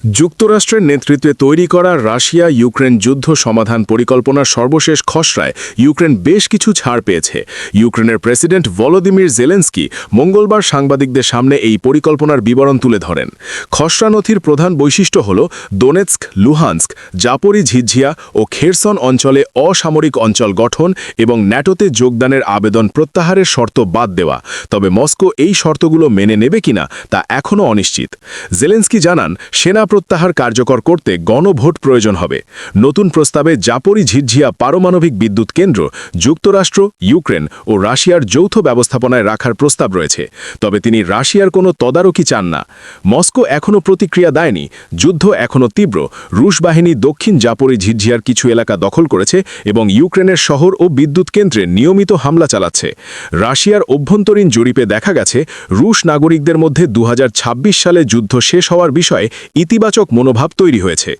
যুক্তরাষ্ট্রের নেতৃত্বে তৈরি করা রাশিয়া ইউক্রেন যুদ্ধ সমাধান পরিকল্পনার সর্বশেষ খসড়ায় ইউক্রেন বেশ কিছু ছাড় পেয়েছে। ইউক্রেনের প্রেসিডেন্ট ভলোদিমির জেলেন্সকি মঙ্গলবার সাংবাদিকদের সামনে এই পরিকল্পনার বিবরণ তুলে ধরেন। খসড়া নথির প্রধান বৈশিষ্ট্য হল দোনেৎস্ক, লুহান্স্ক, জাপোরিঝিঝিয়া ও খেরসন অঞ্চলে অসামরিক অঞ্চল গঠন এবং ন্যাটোতে যোগদানের আবেদন প্রত্যাহারের শর্ত বাদ দেওয়া। তবে মস্কো এই শর্তগুলো মেনে নেবে কিনা তা এখনও অনিশ্চিত। জেলেন্সকি জানান, সেনা প্রত্যাহার কার্যকর করতে গণভোট প্রয়োজন হবে। নতুন প্রস্তাবে জাপোরিঝিঝিয়া পারমাণবিক বিদ্যুৎ কেন্দ্র যুক্তরাষ্ট্র, ইউক্রেন ও রাশিয়ার যৌথ ব্যবস্থাপনায় রাখার প্রস্তাব রয়েছে। তবে তিনি রাশিয়ার কোনো তদারকি চান না। মস্কো এখনও প্রতিক্রিয়া দেয়নি। যুদ্ধ এখনও তীব্র। রুশ বাহিনী দক্ষিণ জাপোরিঝিঝিয়ার কিছু এলাকা দখল করেছে এবং ইউক্রেনের শহর ও বিদ্যুৎ কেন্দ্রে নিয়মিত হামলা চালাচ্ছে। রাশিয়ার অভ্যন্তরীণ জরিপে দেখা গেছে, রুশ নাগরিকদের মধ্যে 2026 সালে যুদ্ধ শেষ হওয়ার বিষয়ে ইতিবাচক মনোভাব তৈরি হয়েছে।